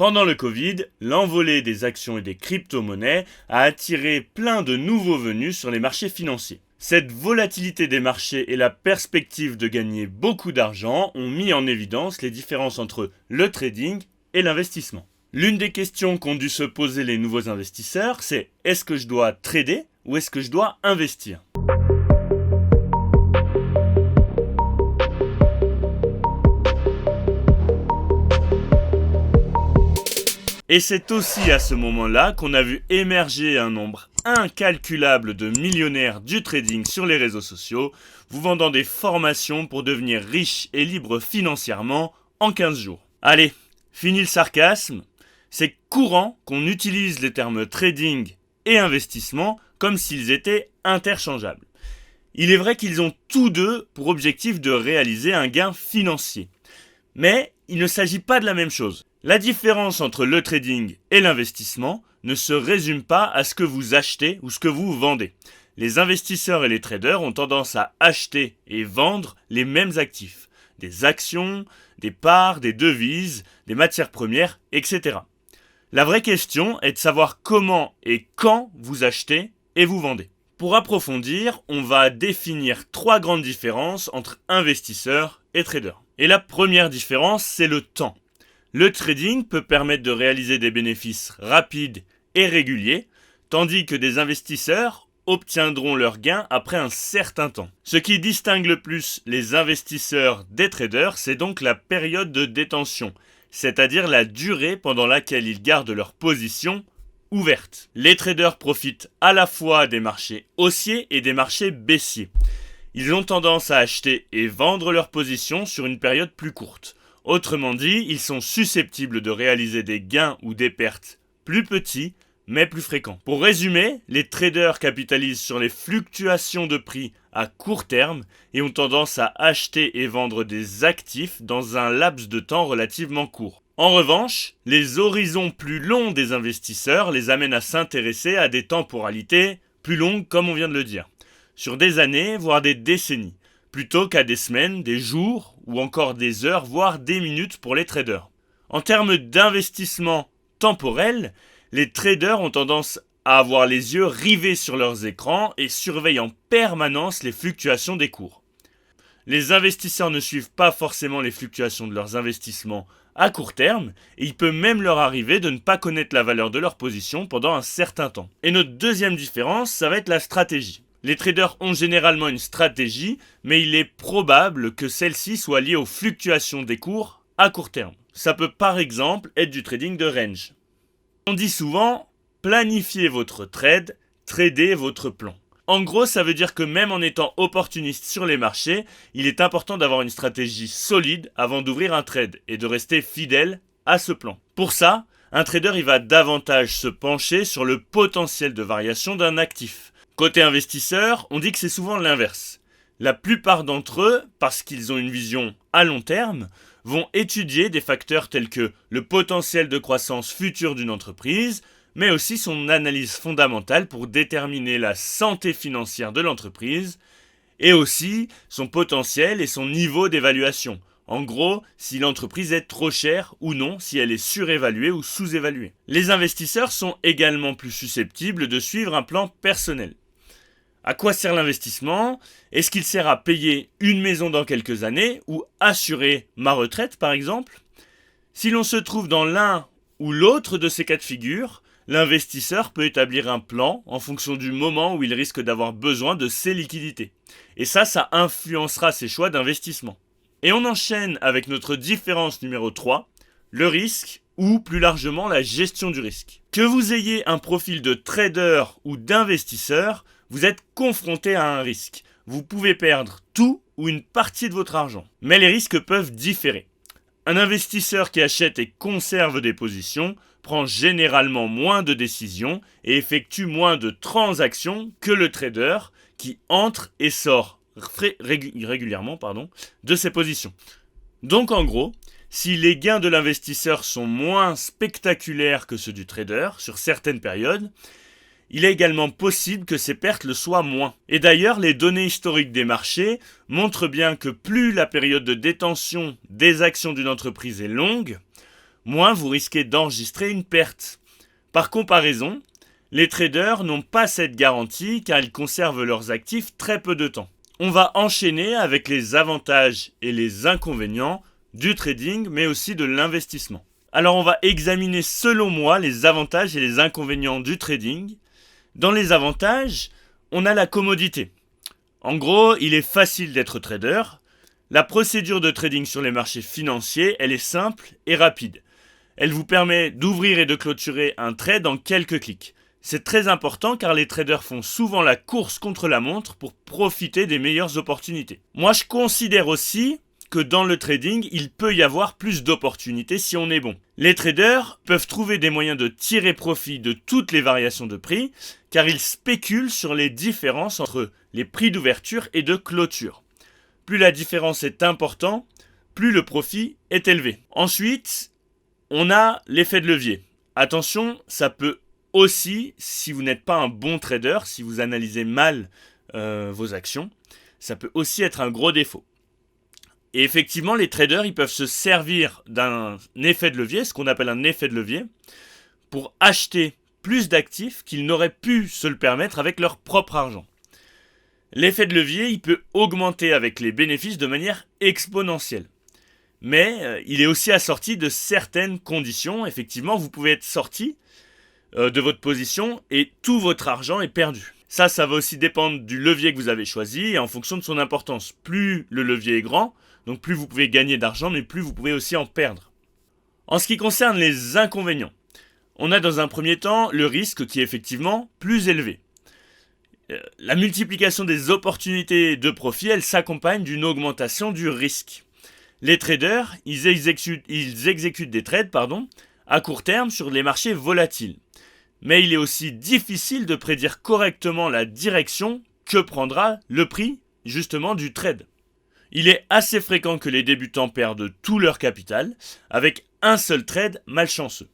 Pendant le Covid, l'envolée des actions et des crypto-monnaies a attiré plein de nouveaux venus sur les marchés financiers. Cette volatilité des marchés et la perspective de gagner beaucoup d'argent ont mis en évidence les différences entre le trading et l'investissement. L'une des questions qu'ont dû se poser les nouveaux investisseurs, c'est est-ce que je dois trader ou est-ce que je dois investir ? Et c'est aussi à ce moment-là qu'on a vu émerger un nombre incalculable de millionnaires du trading sur les réseaux sociaux, vous vendant des formations pour devenir riche et libre financièrement en 15 jours. Allez, fini le sarcasme, c'est courant qu'on utilise les termes trading et investissement comme s'ils étaient interchangeables. Il est vrai qu'ils ont tous deux pour objectif de réaliser un gain financier. Mais il ne s'agit pas de la même chose. La différence entre le trading et l'investissement ne se résume pas à ce que vous achetez ou ce que vous vendez. Les investisseurs et les traders ont tendance à acheter et vendre les mêmes actifs. Des actions, des parts, des devises, des matières premières, etc. La vraie question est de savoir comment et quand vous achetez et vous vendez. Pour approfondir, on va définir 3 grandes différences entre investisseurs et traders. Et la première différence, c'est le temps. Le trading peut permettre de réaliser des bénéfices rapides et réguliers, tandis que des investisseurs obtiendront leurs gains après un certain temps. Ce qui distingue le plus les investisseurs des traders, c'est donc la période de détention, c'est-à-dire la durée pendant laquelle ils gardent leur position ouverte. Les traders profitent à la fois des marchés haussiers et des marchés baissiers. Ils ont tendance à acheter et vendre leurs positions sur une période plus courte. Autrement dit, ils sont susceptibles de réaliser des gains ou des pertes plus petits, mais plus fréquents. Pour résumer, les traders capitalisent sur les fluctuations de prix à court terme et ont tendance à acheter et vendre des actifs dans un laps de temps relativement court. En revanche, les horizons plus longs des investisseurs les amènent à s'intéresser à des temporalités plus longues, comme on vient de le dire, sur des années, voire des décennies, plutôt qu'à des semaines, des jours ou encore des heures, voire des minutes pour les traders. En termes d'investissement temporel, les traders ont tendance à avoir les yeux rivés sur leurs écrans et surveillent en permanence les fluctuations des cours. Les investisseurs ne suivent pas forcément les fluctuations de leurs investissements à court terme et il peut même leur arriver de ne pas connaître la valeur de leur position pendant un certain temps. Et notre deuxième différence, ça va être la stratégie. Les traders ont généralement une stratégie, mais il est probable que celle-ci soit liée aux fluctuations des cours à court terme. Ça peut par exemple être du trading de range. On dit souvent, planifiez votre trade, tradez votre plan. En gros, ça veut dire que même en étant opportuniste sur les marchés, il est important d'avoir une stratégie solide avant d'ouvrir un trade et de rester fidèle à ce plan. Pour ça, un trader il va davantage se pencher sur le potentiel de variation d'un actif. Côté investisseur, on dit que c'est souvent l'inverse. La plupart d'entre eux, parce qu'ils ont une vision à long terme, vont étudier des facteurs tels que le potentiel de croissance future d'une entreprise, mais aussi son analyse fondamentale pour déterminer la santé financière de l'entreprise, et aussi son potentiel et son niveau d'évaluation. En gros, si l'entreprise est trop chère ou non, si elle est surévaluée ou sous-évaluée. Les investisseurs sont également plus susceptibles de suivre un plan personnel. À quoi sert l'investissement ? Est-ce qu'il sert à payer une maison dans quelques années ou assurer ma retraite par exemple ? Si l'on se trouve dans l'un ou l'autre de ces cas de figure, l'investisseur peut établir un plan en fonction du moment où il risque d'avoir besoin de ses liquidités. Et ça influencera ses choix d'investissement. Et on enchaîne avec notre différence numéro 3, le risque ou plus largement la gestion du risque. Que vous ayez un profil de trader ou d'investisseur, vous êtes confronté à un risque. Vous pouvez perdre tout ou une partie de votre argent. Mais les risques peuvent différer. Un investisseur qui achète et conserve des positions prend généralement moins de décisions et effectue moins de transactions que le trader qui entre et sort régulièrement de ses positions. Donc en gros, si les gains de l'investisseur sont moins spectaculaires que ceux du trader sur certaines périodes, il est également possible que ces pertes le soient moins. Et d'ailleurs, les données historiques des marchés montrent bien que plus la période de détention des actions d'une entreprise est longue, moins vous risquez d'enregistrer une perte. Par comparaison, les traders n'ont pas cette garantie car ils conservent leurs actifs très peu de temps. On va enchaîner avec les avantages et les inconvénients du trading mais aussi de l'investissement. Alors on va examiner selon moi les avantages et les inconvénients du trading. Dans les avantages, on a la commodité. En gros, il est facile d'être trader. La procédure de trading sur les marchés financiers, elle est simple et rapide. Elle vous permet d'ouvrir et de clôturer un trade en quelques clics. C'est très important car les traders font souvent la course contre la montre pour profiter des meilleures opportunités. Moi, je considère aussi que dans le trading, il peut y avoir plus d'opportunités si on est bon. Les traders peuvent trouver des moyens de tirer profit de toutes les variations de prix car ils spéculent sur les différences entre les prix d'ouverture et de clôture. Plus la différence est importante, plus le profit est élevé. Ensuite, on a l'effet de levier. Attention, ça peut aussi, si vous n'êtes pas un bon trader, si vous analysez mal vos actions, ça peut aussi être un gros défaut. Et effectivement, les traders, ils peuvent se servir d'un effet de levier, ce qu'on appelle un effet de levier, pour acheter plus d'actifs qu'ils n'auraient pu se le permettre avec leur propre argent. L'effet de levier, il peut augmenter avec les bénéfices de manière exponentielle. Mais il est aussi assorti de certaines conditions. Effectivement, vous pouvez être sorti de votre position et tout votre argent est perdu. Ça va aussi dépendre du levier que vous avez choisi et en fonction de son importance. Plus le levier est grand, donc plus vous pouvez gagner d'argent, mais plus vous pouvez aussi en perdre. En ce qui concerne les inconvénients, on a dans un premier temps le risque qui est effectivement plus élevé. La multiplication des opportunités de profit, elle s'accompagne d'une augmentation du risque. Les traders, ils exécutent des trades à court terme sur les marchés volatiles. Mais il est aussi difficile de prédire correctement la direction que prendra le prix justement du trade. Il est assez fréquent que les débutants perdent tout leur capital avec un seul trade malchanceux.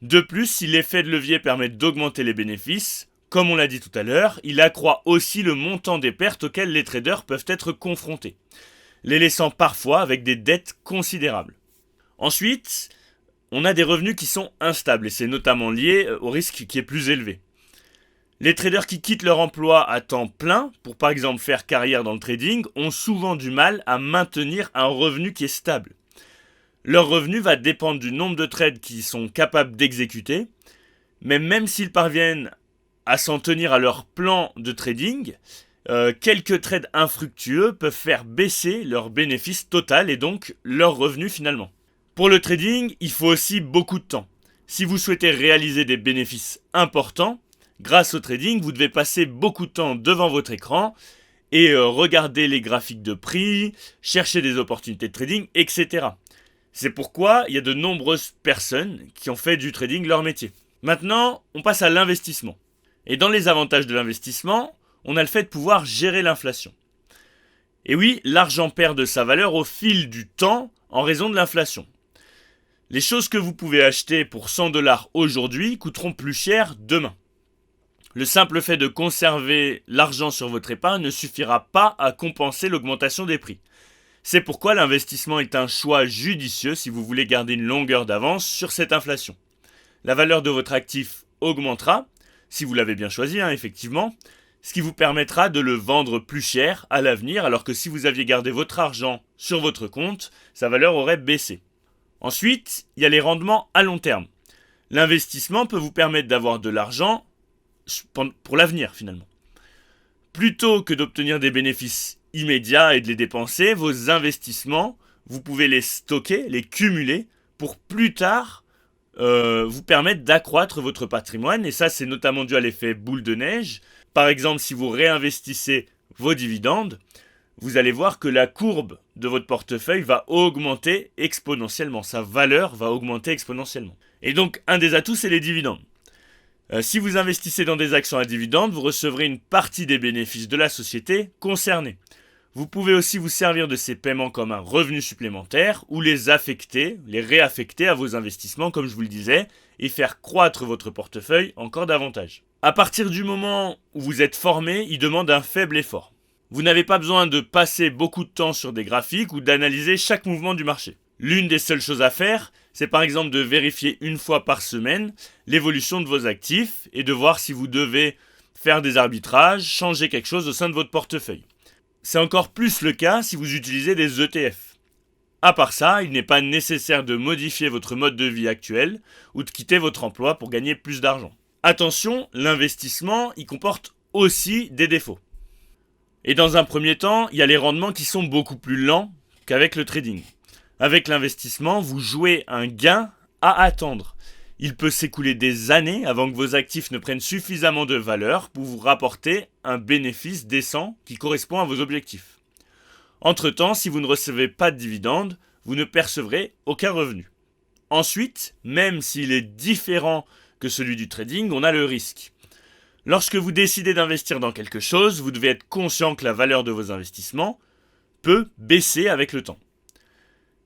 De plus, si l'effet de levier permet d'augmenter les bénéfices, comme on l'a dit tout à l'heure, il accroît aussi le montant des pertes auxquelles les traders peuvent être confrontés, les laissant parfois avec des dettes considérables. Ensuite, on a des revenus qui sont instables et c'est notamment lié au risque qui est plus élevé. Les traders qui quittent leur emploi à temps plein pour par exemple faire carrière dans le trading ont souvent du mal à maintenir un revenu qui est stable. Leur revenu va dépendre du nombre de trades qu'ils sont capables d'exécuter, mais même s'ils parviennent à s'en tenir à leur plan de trading, quelques trades infructueux peuvent faire baisser leur bénéfice total et donc leur revenu finalement. Pour le trading, il faut aussi beaucoup de temps. Si vous souhaitez réaliser des bénéfices importants, grâce au trading, vous devez passer beaucoup de temps devant votre écran et regarder les graphiques de prix, chercher des opportunités de trading, etc. C'est pourquoi il y a de nombreuses personnes qui ont fait du trading leur métier. Maintenant, on passe à l'investissement. Et dans les avantages de l'investissement, on a le fait de pouvoir gérer l'inflation. Et oui, l'argent perd de sa valeur au fil du temps en raison de l'inflation. Les choses que vous pouvez acheter pour 100 $ aujourd'hui coûteront plus cher demain. Le simple fait de conserver l'argent sur votre épargne ne suffira pas à compenser l'augmentation des prix. C'est pourquoi l'investissement est un choix judicieux si vous voulez garder une longueur d'avance sur cette inflation. La valeur de votre actif augmentera, si vous l'avez bien choisi, effectivement, ce qui vous permettra de le vendre plus cher à l'avenir, alors que si vous aviez gardé votre argent sur votre compte, sa valeur aurait baissé. Ensuite, il y a les rendements à long terme. L'investissement peut vous permettre d'avoir de l'argent pour l'avenir finalement. Plutôt que d'obtenir des bénéfices immédiats et de les dépenser, vos investissements, vous pouvez les stocker, les cumuler pour plus tard vous permettre d'accroître votre patrimoine. Et ça, c'est notamment dû à l'effet boule de neige. Par exemple, si vous réinvestissez vos dividendes, vous allez voir que la courbe de votre portefeuille va augmenter exponentiellement. Sa valeur va augmenter exponentiellement. Et donc, un des atouts, c'est les dividendes. Si vous investissez dans des actions à dividendes, vous recevrez une partie des bénéfices de la société concernée. Vous pouvez aussi vous servir de ces paiements comme un revenu supplémentaire ou les réaffecter à vos investissements, comme je vous le disais, et faire croître votre portefeuille encore davantage. À partir du moment où vous êtes formé, il demande un faible effort. Vous n'avez pas besoin de passer beaucoup de temps sur des graphiques ou d'analyser chaque mouvement du marché. L'une des seules choses à faire, c'est par exemple de vérifier une fois par semaine l'évolution de vos actifs et de voir si vous devez faire des arbitrages, changer quelque chose au sein de votre portefeuille. C'est encore plus le cas si vous utilisez des ETF. À part ça, il n'est pas nécessaire de modifier votre mode de vie actuel ou de quitter votre emploi pour gagner plus d'argent. Attention, l'investissement, il comporte aussi des défauts. Et dans un premier temps, il y a les rendements qui sont beaucoup plus lents qu'avec le trading. Avec l'investissement, vous jouez un gain à attendre. Il peut s'écouler des années avant que vos actifs ne prennent suffisamment de valeur pour vous rapporter un bénéfice décent qui correspond à vos objectifs. Entre-temps, si vous ne recevez pas de dividendes, vous ne percevrez aucun revenu. Ensuite, même s'il est différent que celui du trading, on a le risque. Lorsque vous décidez d'investir dans quelque chose, vous devez être conscient que la valeur de vos investissements peut baisser avec le temps.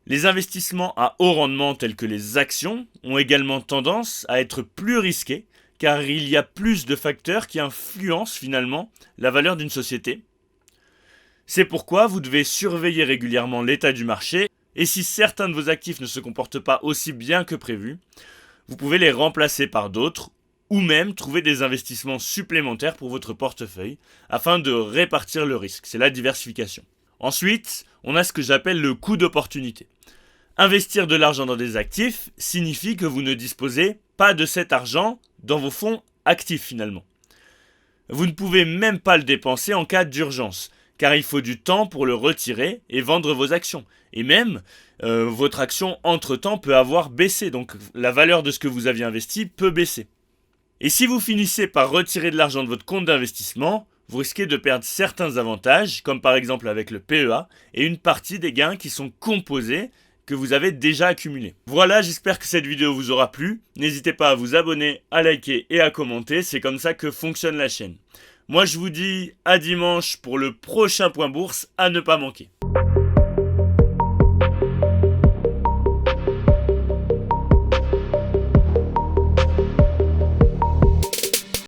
Les investissements à haut rendement tels que les actions ont également tendance à être plus risqués car il y a plus de facteurs qui influencent finalement la valeur d'une société. C'est pourquoi vous devez surveiller régulièrement l'état du marché et si certains de vos actifs ne se comportent pas aussi bien que prévu, vous pouvez les remplacer par d'autres ou même trouver des investissements supplémentaires pour votre portefeuille afin de répartir le risque. C'est la diversification. Ensuite, on a ce que j'appelle le coût d'opportunité. Investir de l'argent dans des actifs signifie que vous ne disposez pas de cet argent dans vos fonds actifs finalement. Vous ne pouvez même pas le dépenser en cas d'urgence, car il faut du temps pour le retirer et vendre vos actions. Et même, votre action entre-temps peut avoir baissé, donc la valeur de ce que vous aviez investi peut baisser. Et si vous finissez par retirer de l'argent de votre compte d'investissement, vous risquez de perdre certains avantages, comme par exemple avec le PEA, et une partie des gains qui sont composés que vous avez déjà accumulés. Voilà, j'espère que cette vidéo vous aura plu. N'hésitez pas à vous abonner, à liker et à commenter, c'est comme ça que fonctionne la chaîne. Moi je vous dis à dimanche pour le prochain point bourse à ne pas manquer.